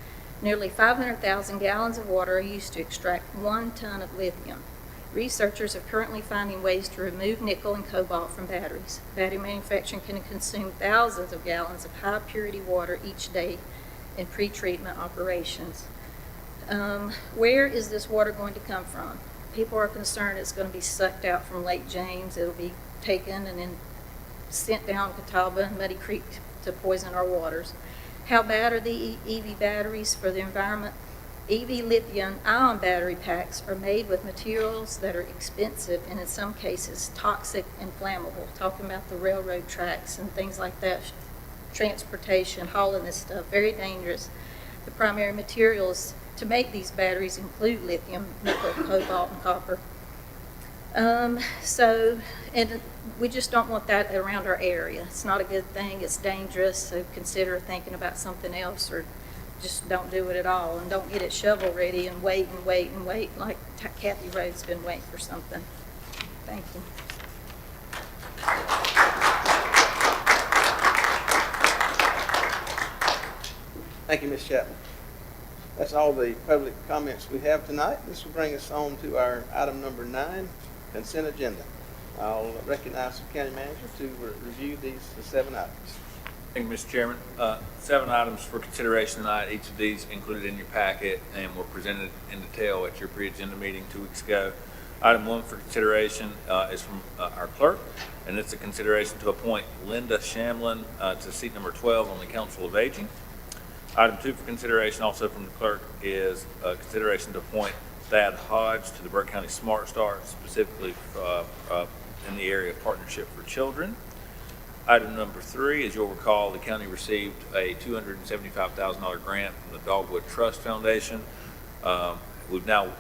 Nearly 500,000 gallons of water are used to extract 1 ton of lithium. Researchers are currently finding ways to remove nickel and cobalt from batteries. Battery manufacturing can consume thousands of gallons of high-purity water each day in pre-treatment operations. Where is this water going to come from? People are concerned it's going to be sucked out from Lake James. It'll be taken and then sent down Catawba and Muddy Creek to poison our waters. How bad are the EV batteries for the environment? EV lithium-ion battery packs are made with materials that are expensive and in some cases toxic and flammable. Talking about the railroad tracks and things like that, transportation, hauling this stuff, very dangerous. The primary materials to make these batteries include lithium, nickel, cobalt, and copper. And we just don't want that around our area. It's not a good thing. It's dangerous. So consider thinking about something else, or just don't do it at all, and don't get it shovel ready and wait and wait and wait like Kathy Rhodes been waiting for something. Thank you. Thank you, Ms. Chapman. That's all the public comments we have tonight. This will bring us on to our item number 9, consent agenda. I'll recognize the county manager to review these 7 items. Thank you, Mr. Chairman. 7 items for consideration tonight. Each of these included in your packet and were presented in detail at your pre-agenda meeting 2 weeks ago. Item 1 for consideration is from our clerk, and it's a consideration to appoint Linda Shamlin to seat number 12 on the Council of Aging. Item 2 for consideration, also from the clerk, is consideration to appoint Thad Hodge to the Burke County Smart Start, specifically in the area of Partnership for Children. Item number 3, as you'll recall, the county received a $275,000 grant from the Dogwood Trust Foundation. We've now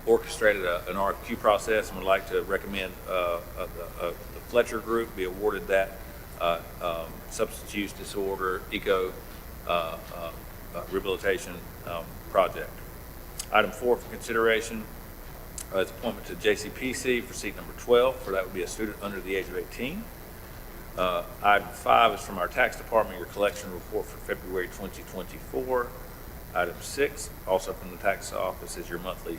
orchestrated an RFQ process and would like to recommend the Fletcher Group be awarded that substance use disorder eco rehabilitation project. Item 4 for consideration is appointment to JCPC for seat number 12, for that would be a student under the age of 18. Item 5 is from our tax department, your collection report for February 2024. Item 6, also from the tax office, is your monthly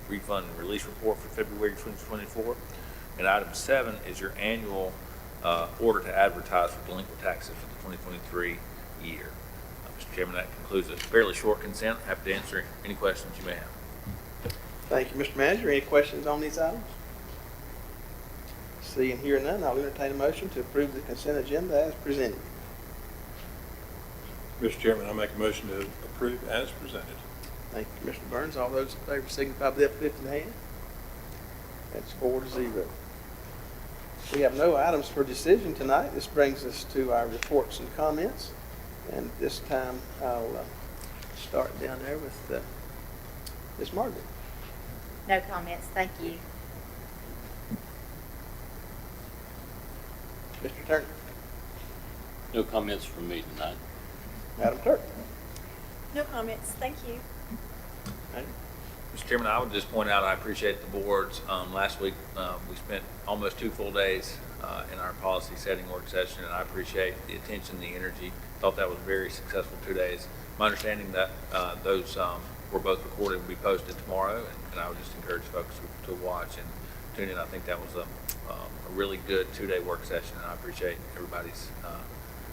refund and release report for February 2024. And item 7 is your annual order to advertise for delinquent taxes for the 2023 year. Mr. Chairman, that concludes a fairly short consent. Happy to answer any questions you may have. Thank you, Mr. Manager. Any questions on these items? Seeing here none, I'll entertain a motion to approve the consent agenda as presented. Mr. Chairman, I make a motion to approve as presented. Thank you, Commissioner Burns. All those in favor signify by the uplifting hand. That's 4-0. We have no items for decision tonight. This brings us to our reports and comments. And this time I'll start down there with Ms. Margaret. No comments, thank you. Mr. Turner. No comments from me tonight. Madam Clerk. No comments, thank you. Mr. Chairman, I would just point out, I appreciate the boards. Last week, we spent almost 2 full days in our policy setting work session, and I appreciate the attention, the energy. Thought that was a very successful 2 days. My understanding that those were both recorded and will be posted tomorrow, and I would just encourage folks to watch and tune in. I think that was a really good 2-day work session, and I appreciate everybody's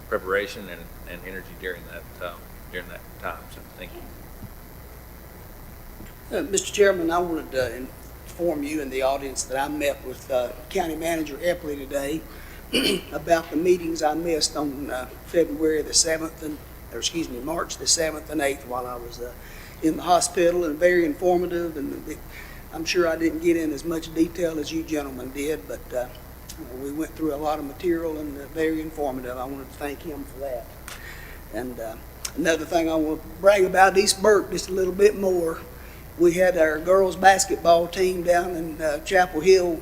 preparation and energy during that time. So thank you. Mr. Chairman, I wanted to inform you and the audience that I met with County Manager Epley today about the meetings I missed on February the 7th March the 7th and 8th while I was in the hospital, and very informative, and I'm sure I didn't get in as much detail as you gentlemen did, but we went through a lot of material and very informative. I wanted to thank him for that. And another thing I want to brag about East Burke just a little bit more. We had our girls basketball team down in Chapel Hill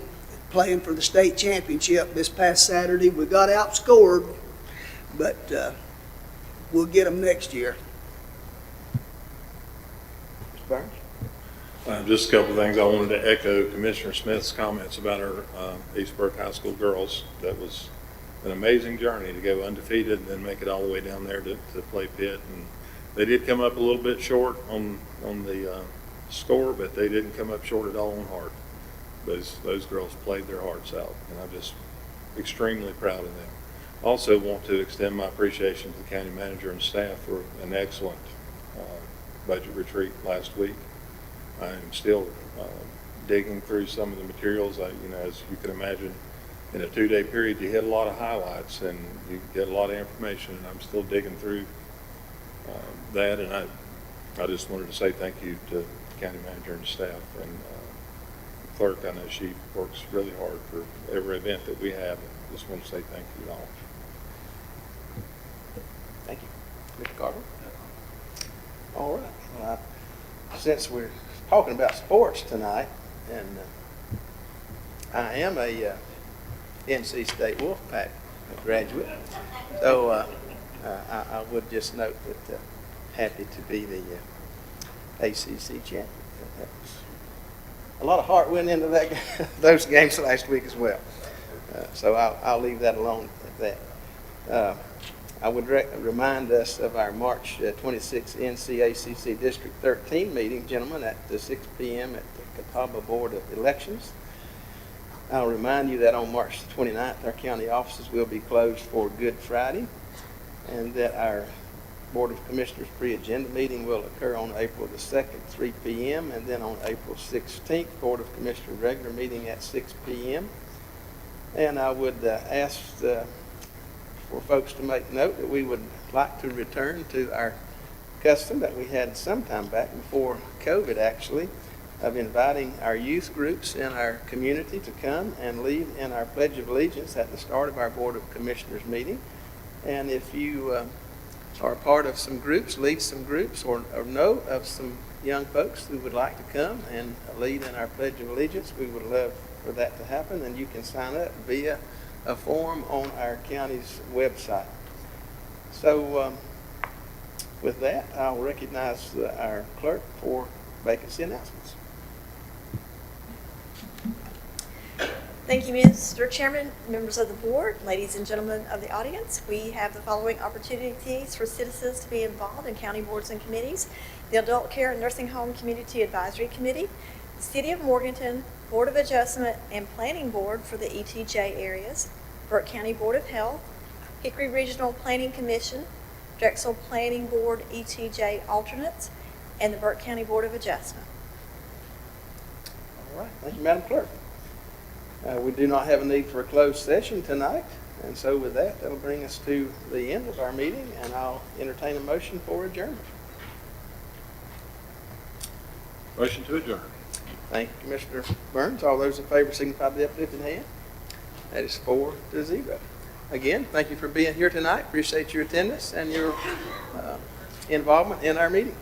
playing for the state championship this past Saturday. We got outscored, but we'll get them next year. Mr. Burns. Just a couple of things. I wanted to echo Commissioner Smith's comments about our East Burke High School girls. That was an amazing journey to go undefeated and then make it all the way down there to play Pitt. And they did come up a little bit short on the score, but they didn't come up short at all on heart. Those girls played their hearts out, and I'm just extremely proud of them. Also want to extend my appreciation to the county manager and staff for an excellent budget retreat last week. I am still digging through some of the materials. As you can imagine, in a 2-day period, you hit a lot of highlights and you get a lot of information, and I'm still digging through that. And I just wanted to say thank you to the county manager and staff, and the clerk. I know she works really hard for every event that we have. I just want to say thank you all. Thank you. Mr. Carter. All right. Well, since we're talking about sports tonight, and I am a NC State Wolfpack graduate, so I would just note that happy to be the ACC champion. A lot of heart went into those games last week as well, so I'll leave that alone at that. I would remind us of our March 26th NCACC District 13 meeting, gentlemen, at 6 p.m. at the Catawba Board of Elections. I'll remind you that on March 29th, our county offices will be closed for Good Friday, and that our Board of Commissioners pre-agenda meeting will occur on April the 2nd, 3 p.m., and then on April 16th, Board of Commissioners regular meeting at 6 p.m. And I would ask for folks to make note that we would like to return to our custom that we had some time back before COVID, actually, of inviting our youth groups in our community to come and lead in our Pledge of Allegiance at the start of our Board of Commissioners meeting. And if you are part of some groups, lead some groups, or know of some young folks who would like to come and lead in our Pledge of Allegiance, we would love for that to happen, and you can sign up via a form on our county's website. So with that, I'll recognize our clerk for vacancy announcements. Thank you, Mr. Chairman, members of the board, ladies and gentlemen of the audience. We have the following opportunities for citizens to be involved in county boards and committees: the Adult Care and Nursing Home Community Advisory Committee, the City of Morganton Board of Adjustment and Planning Board for the ETJ areas, Burke County Board of Health, Hickory Regional Planning Commission, Drexel Planning Board ETJ alternates, and the Burke County Board of Adjustment. All right, thank you, Madam Clerk. We do not have a need for a closed session tonight, and so with that, that'll bring us to the end of our meeting, and I'll entertain a motion for adjournment. Motion to adjourn. Thank you, Commissioner Burns. All those in favor signify by the uplifted hand. That is 4-0. Again, thank you for being here tonight. Appreciate your attendance and your involvement in our meeting.